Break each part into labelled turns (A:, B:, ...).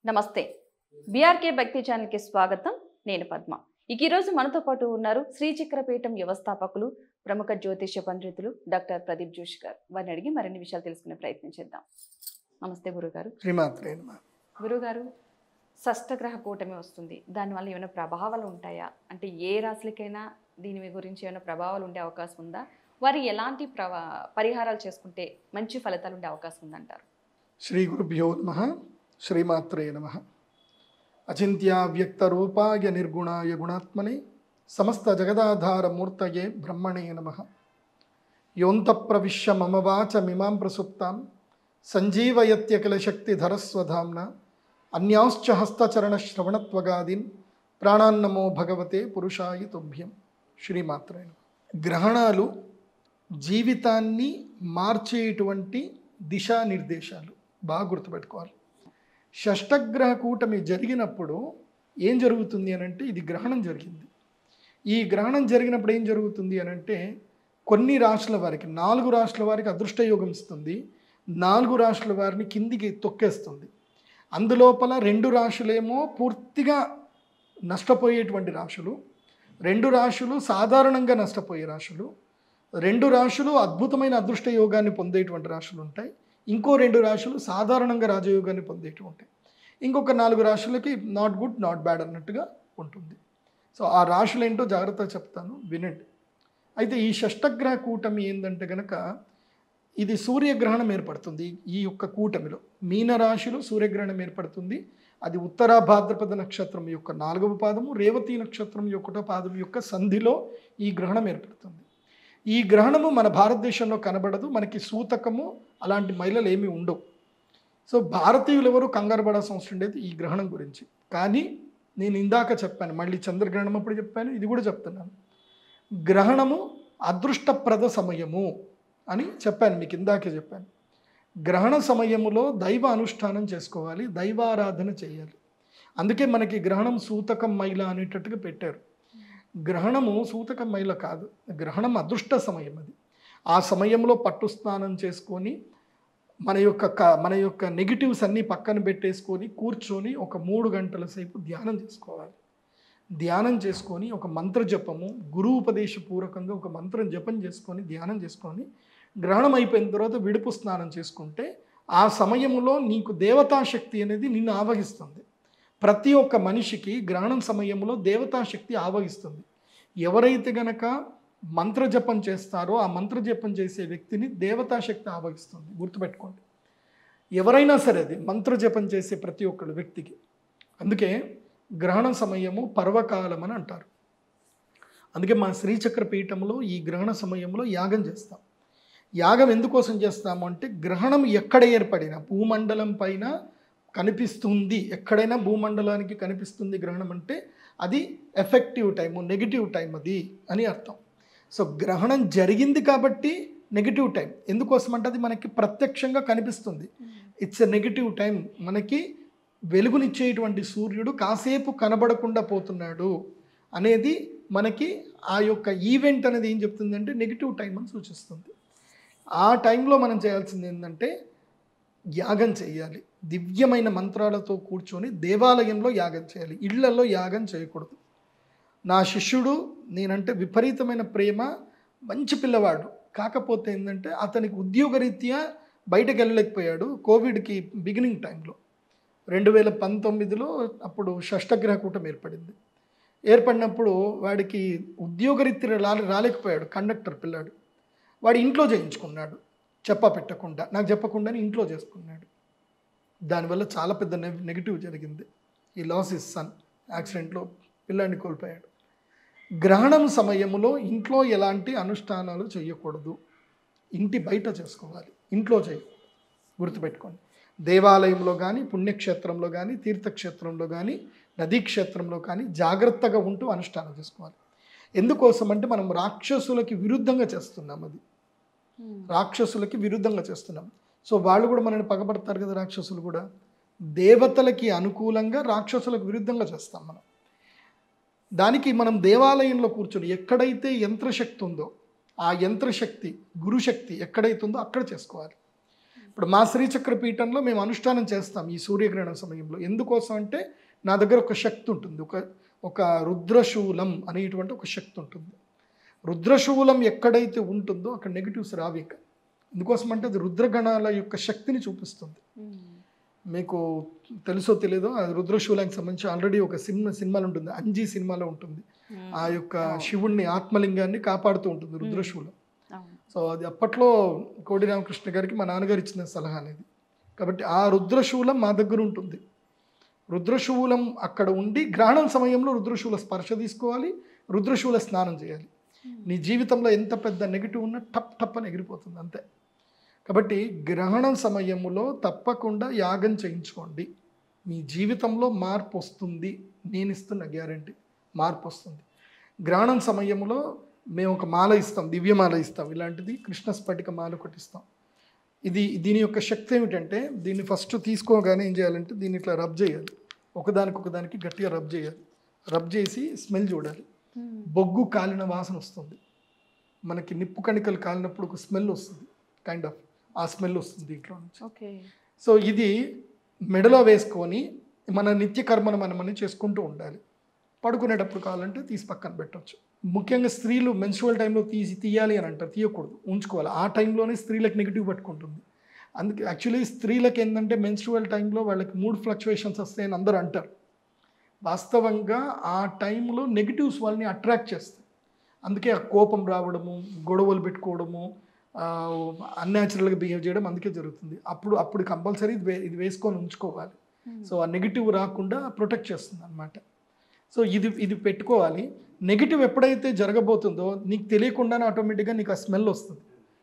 A: నమస్తే. బీఆర్కే భక్తి ఛానల్కి స్వాగతం. నేను పద్మ. ఈ రోజు మనతో పాటు ఉన్నారు శ్రీచక్రపీఠం వ్యవస్థాపకులు, ప్రముఖ జ్యోతిష్య పండితులు డాక్టర్ ప్రదీప్ జోషి గారు. వారిని అడిగి మరిన్ని విషయాలు తెలుసుకునే ప్రయత్నం చేద్దాం. నమస్తే గురుగారు.
B: శ్రీమాత్రే నమః.
A: గురుగారు, షష్టగ్రహ కూటమి వస్తుంది. దానివల్ల ఏమైనా ప్రభావాలు ఉంటాయా? అంటే ఏ రాశులకైనా దీని గురించి ఏమైనా ప్రభావాలు ఉండే అవకాశం ఉందా? వారు ఎలాంటి పరిహారాలు చేసుకుంటే మంచి ఫలితాలు ఉండే అవకాశం ఉందంటారు?
B: శ్రీ గురుభ్యో నమః. శ్రీమాత్రే నమః. అచింత్యావ్యక్తరూపాయ నిర్గుణాయ గుణాత్మనే సమస్త జగదాధార మూర్తయే బ్రహ్మణే నమః. యోంతఃప్రవిశ్య మమ వాచమిమాం ప్రసుప్తాం సంజీవయత్యఖిల శక్తిధరస్వధామ్నా అన్యాంశ్చ హస్తచరణశ్రవణత్వగాదీన్ ప్రాణాన్నమో భగవతే పురుషాయ తుభ్యం. శ్రీమాత్రే నమః. గ్రహణాలు జీవితాన్ని మార్చేటువంటి దిశానిర్దేశాలు. బాగా గుర్తుపెట్టుకోవాలి. షష్టగ్రహ కూటమి జరిగినప్పుడు ఏం జరుగుతుంది అని అంటే, ఇది గ్రహణం జరిగింది. ఈ గ్రహణం జరిగినప్పుడు ఏం జరుగుతుంది అని అంటే, కొన్ని రాశుల వారికి 4 రాశుల వారికి అదృష్టయోగం ఇస్తుంది. 4 రాశుల వారిని కిందికి తొక్కేస్తుంది. అందులోపల 2 రాశులేమో పూర్తిగా నష్టపోయేటువంటి రాశులు, 2 రాశులు సాధారణంగా నష్టపోయే రాశులు, 2 రాశులు అద్భుతమైన అదృష్ట యోగాన్ని పొందేటువంటి రాశులు ఉంటాయి. ఇంకో 2 రాశులు సాధారణంగా రాజయోగాన్ని పొందేటువంటి, ఇంకొక 4 రాశులకి నాట్ గుడ్ నాట్ బ్యాడ్ అన్నట్టుగా ఉంటుంది. సో ఆ రాశులు ఏంటో జాగ్రత్తగా చెప్తాను, వినండి. అయితే ఈ షష్టగ్రహ కూటమి ఏంటంటే కనుక, ఇది సూర్యగ్రహణం ఏర్పడుతుంది. ఈ యొక్క కూటమిలో మీనరాశిలో సూర్యగ్రహణం ఏర్పడుతుంది. అది ఉత్తరా భాద్రపద నక్షత్రం యొక్క 4వ పాదము, రేవతి నక్షత్రం 1వ పాదం యొక్క సంధిలో ఈ గ్రహణం ఏర్పడుతుంది. ఈ గ్రహణము మన భారతదేశంలో కనబడదు. మనకి సూతకము అలాంటి మైలలు ఏమీ ఉండవు. సో భారతీయులు ఎవరు కంగారు పడాల్సిన అవసరం లేదు ఈ గ్రహణం గురించి. కానీ నేను ఇందాక చెప్పాను, మళ్ళీ చంద్రగ్రహణం అప్పుడు చెప్పాను, ఇది కూడా చెప్తున్నాను. గ్రహణము అదృష్టప్రద సమయము అని చెప్పాను, మీకు ఇందాకే చెప్పాను. గ్రహణ సమయములో దైవ అనుష్ఠానం చేసుకోవాలి, దైవారాధన చేయాలి. అందుకే మనకి గ్రహణం సూతకం మైల అనేటట్టుగా పెట్టారు. గ్రహణము సూతకం మైల కాదు, గ్రహణం అదృష్ట సమయం. అది ఆ సమయంలో పట్టు స్నానం చేసుకొని మన యొక్క నెగిటివ్స్ అన్నీ పక్కన పెట్టేసుకొని కూర్చొని ఒక 3 గంటల సేపు ధ్యానం చేసుకోవాలి. ధ్యానం చేసుకొని ఒక మంత్ర జపము, గురు ఉపదేశపూర్వకంగా ఒక మంత్రం జపం చేసుకొని ధ్యానం చేసుకొని గ్రహణం అయిపోయిన తర్వాత విడుపు స్నానం చేసుకుంటే ఆ సమయంలో నీకు దేవతాశక్తి అనేది నిన్ను ఆవహిస్తుంది. ప్రతి ఒక్క మనిషికి గ్రహణం సమయంలో దేవతాశక్తి ఆవహిస్తుంది. ఎవరైతే గనక మంత్రజపం చేస్తారో ఆ మంత్రజపం చేసే వ్యక్తిని దేవతాశక్తి ఆవహిస్తుంది. గుర్తుపెట్టుకోండి, ఎవరైనా సరే అది మంత్రజపం చేసే ప్రతి ఒక్కరు వ్యక్తికి. అందుకే గ్రహణ సమయము పర్వకాలం అని అంటారు. అందుకే మా శ్రీచక్ర పీఠంలో ఈ గ్రహణ సమయంలో యాగం చేస్తాం. యాగం ఎందుకోసం చేస్తాము అంటే, గ్రహణం ఎక్కడ ఏర్పడినా భూమండలం పైన కనిపిస్తుంది, ఎక్కడైనా భూమండలానికి కనిపిస్తుంది గ్రహణం అంటే అది ఎఫెక్టివ్ టైము, నెగిటివ్ టైం అది అని అర్థం. సో గ్రహణం జరిగింది కాబట్టి నెగిటివ్ టైం. ఎందుకోసం అంటే అది మనకి ప్రత్యక్షంగా కనిపిస్తుంది. It's a negative time. మనకి వెలుగునిచ్చేటువంటి సూర్యుడు కాసేపు కనబడకుండా పోతున్నాడు అనేది మనకి ఆ యొక్క ఈవెంట్ అనేది ఏం చెప్తుందంటే నెగిటివ్ టైం అని సూచిస్తుంది. ఆ టైంలో మనం చేయాల్సింది ఏంటంటే యాగం చేయాలి. దివ్యమైన మంత్రాలతో కూర్చొని దేవాలయంలో యాగం చేయాలి, ఇళ్లలో యాగం చేయకూడదు. నా శిష్యుడు నేనంటే విపరీతమైన ప్రేమ, మంచి పిల్లవాడు. కాకపోతే ఏంటంటే అతనికి ఉద్యోగరీత్యా బయటకు వెళ్ళలేకపోయాడు. కోవిడ్కి బిగినింగ్ టైంలో 2019లో అప్పుడు షష్టగ్రహ కూటమి ఏర్పడినప్పుడు వాడికి ఉద్యోగరీత్యా రాలేకపోయాడు. కండక్టర్ పిల్లాడు. వాడు ఇంట్లో చేయించుకున్నాడు, పెట్టకుండా, నాకు చెప్పకుండానే ఇంట్లో చేసుకున్నాడు. దానివల్ల చాలా పెద్ద నెగిటివ్ జరిగింది. ఈ లాస్ ఇస్ సన్, యాక్సిడెంట్లో పిల్లాడిని కోల్పోయాడు. గ్రహణం సమయంలో ఇంట్లో ఎలాంటి అనుష్ఠానాలు చేయకూడదు, ఇంటి బయట చేసుకోవాలి, ఇంట్లో చేయకూడదు. గుర్తుపెట్టుకోండి. దేవాలయంలో కానీ, పుణ్యక్షేత్రంలో కానీ, తీర్థక్షేత్రంలో కానీ, నదీ క్షేత్రంలో కానీ జాగ్రత్తగా ఉంటూ అనుష్ఠానం చేసుకోవాలి. ఎందుకోసం అంటే మనం రాక్షసులకి విరుద్ధంగా చేస్తున్నాం. అది రాక్షసులకి విరుద్ధంగా చేస్తున్నాం. సో వాళ్ళు కూడా మనల్ని పగబడతారు కదా. రాక్షసులు కూడా దేవతలకి అనుకూలంగా రాక్షసులకు విరుద్ధంగా చేస్తాం మనం. దానికి మనం దేవాలయంలో కూర్చొని ఎక్కడైతే యంత్రశక్తి ఉందో ఆ యంత్రశక్తి, గురుశక్తి ఎక్కడైతే ఉందో అక్కడ చేసుకోవాలి. ఇప్పుడు మా శ్రీచక్ర పీఠంలో మేము అనుష్ఠానం చేస్తాం ఈ సూర్యగ్రహణ సమయంలో. ఎందుకోసం అంటే నా దగ్గర ఒక శక్తి ఉంటుంది, ఒక రుద్రశూలం అనేటువంటి ఒక శక్తి ఉంటుంది. రుద్రశూలం ఎక్కడైతే ఉంటుందో అక్కడ నెగిటివ్స్ రావిక. ఎందుకోసం అంటే అది రుద్రగణాల యొక్క శక్తిని చూపిస్తుంది. మీకు తెలుసో తెలియదో, అది రుద్రశూలానికి సంబంధించి ఆల్రెడీ ఒక సినిమాలో ఉంటుంది, అంజీ సినిమాలో ఉంటుంది. ఆ యొక్క శివుణ్ణి, ఆత్మలింగాన్ని కాపాడుతూ ఉంటుంది రుద్రశూలం. సో అది అప్పట్లో కోడి రామకృష్ణ గారికి మా నాన్నగారు ఇచ్చిన సలహా అనేది. కాబట్టి ఆ రుద్రశూలం మా దగ్గర ఉంటుంది. రుద్రశూలం అక్కడ ఉండి గ్రహణం సమయంలో రుద్రశూల స్పర్శ తీసుకోవాలి, రుద్రశూల స్నానం చేయాలి. నీ జీవితంలో ఎంత పెద్ద నెగిటివ్ ఉన్నా టప్ అని ఎగిరిపోతుంది అంతే. కాబట్టి గ్రహణం సమయంలో తప్పకుండా యాగం చేయించుకోండి. మీ జీవితంలో మార్పు వస్తుంది, నేను ఇస్తున్న గ్యారంటీ, మార్పు వస్తుంది. గ్రహణం సమయంలో మేము ఒక మాల ఇస్తాం, దివ్యమాల ఇస్తాం. ఇలాంటిది కృష్ణ స్ఫటిక మాల ఒకటి ఇస్తాం. దీని యొక్క శక్తి ఏమిటంటే, దీన్ని ఫస్ట్ తీసుకోగానే ఏం చేయాలంటే దీన్ని ఇట్లా రబ్ చేయాలి, ఒకదానికి గట్టిగా రబ్ చేయాలి. రబ్ చేసి స్మెల్ చూడాలి. బొగ్గు కాలిన వాసన వస్తుంది. మనకి నిప్పు కణికలు కాలినప్పుడు ఒక స్మెల్ వస్తుంది, కైండ్ ఆఫ్ ఆ స్మెల్ వస్తుంది దీంట్లో నుంచి. సో ఇది మెడలో వేసుకొని మన నిత్య కర్మను మనం చేసుకుంటూ ఉండాలి. పడుకునేటప్పుడు కావాలంటే తీసి పక్కన పెట్టవచ్చు. ముఖ్యంగా స్త్రీలు మెన్స్ట్రువల్ టైంలో తీయాలి అని అంటారు, తీయకూడదు, ఉంచుకోవాలి. ఆ టైంలోనే స్త్రీలకు నెగిటివ్ పట్టుకుంటుంది. అందుకే యాక్చువల్లీ స్త్రీలకు ఏంటంటే మెన్స్ట్రువల్ టైంలో వాళ్ళకి మూడ్ ఫ్లక్చువేషన్స్ వస్తాయని అందరూ అంటారు. వాస్తవంగా ఆ టైంలో నెగిటివ్స్ వాళ్ళని అట్రాక్ట్ చేస్తాయి. అందుకే ఆ కోపం రావడము, గొడవలు పెట్టుకోవడము, అన్యాచురల్గా బిహేవ్ చేయడం అందుకే జరుగుతుంది. అప్పుడు కంపల్సరీ ఇది వేసుకొని ఉంచుకోవాలి. సో ఆ నెగిటివ్ రాకుండా ప్రొటెక్ట్ చేస్తుంది అన్నమాట. సో ఇది పెట్టుకోవాలి. నెగిటివ్ ఎప్పుడైతే జరగబోతుందో నీకు తెలియకుండానే ఆటోమేటిక్గా నీకు ఆ స్మెల్ వస్తుంది.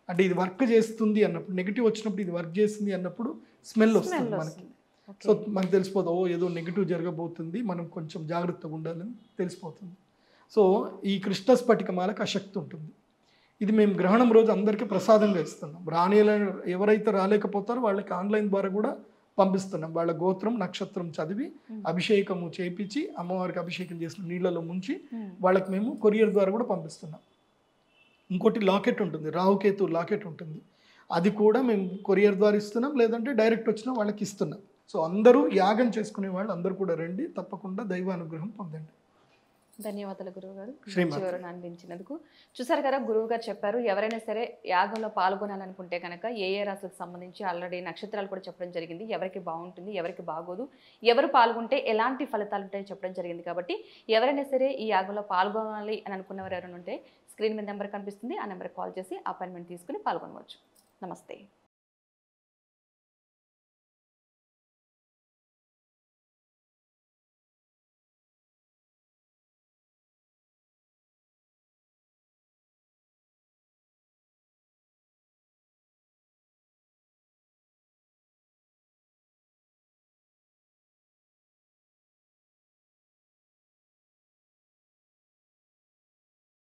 B: అంటే ఇది వర్క్ చేస్తుంది అన్నప్పుడు, నెగిటివ్ వచ్చినప్పుడు ఇది వర్క్ చేస్తుంది అన్నప్పుడు స్మెల్ వస్తుంది మనకి. సో మనకు తెలిసిపోతుంది, ఏదో నెగిటివ్ జరగబోతుంది, మనం కొంచెం జాగ్రత్తగా ఉండాలని తెలిసిపోతుంది. సో ఈ కృష్ణ స్ఫటికమాలకు ఆ శక్తి ఉంటుంది. ఇది మేము గ్రహణం రోజు అందరికీ ప్రసాదంగా ఇస్తున్నాం. ఎవరైతే రాలేకపోతారో వాళ్ళకి ఆన్లైన్ ద్వారా కూడా పంపిస్తున్నాం. వాళ్ళ గోత్రం, నక్షత్రం చదివి అభిషేకము చేయించి, అమ్మవారికి అభిషేకం చేసిన నీళ్ళలో ముంచి వాళ్ళకి మేము కొరియర్ ద్వారా కూడా పంపిస్తున్నాం. ఇంకోటి లాకెట్ ఉంటుంది, రాహుకేతు లాకెట్ ఉంటుంది. అది కూడా మేము కొరియర్ ద్వారా ఇస్తున్నాం, లేదంటే డైరెక్ట్ వచ్చిన వాళ్ళకి ఇస్తున్నాం. సో అందరూ యాగం చేసుకునే వాళ్ళు అందరూ కూడా రండి, తప్పకుండా దైవానుగ్రహం పొందండి.
A: ధన్యవాదాలు గురువుగారు, వివరణ అందించినందుకు. చూసారు కదా, గురువు గారు చెప్పారు, ఎవరైనా సరే యాగంలో పాల్గొనాలనుకుంటే కనుక ఏ రాశులకు సంబంధించి ఆల్రెడీ నక్షత్రాలు కూడా చెప్పడం జరిగింది, ఎవరికి బాగుంటుంది ఎవరికి బాగోదు, ఎవరు పాల్గొంటే ఎలాంటి ఫలితాలు ఉంటాయో చెప్పడం జరిగింది. కాబట్టి ఎవరైనా సరే ఈ యాగంలో పాల్గొనాలి అని అనుకున్నవారు ఎవరైనా ఉంటే స్క్రీన్ మీద నెంబర్ కనిపిస్తుంది, ఆ నెంబర్కి కాల్ చేసి అపాయింట్మెంట్ తీసుకుని పాల్గొనవచ్చు. నమస్తే.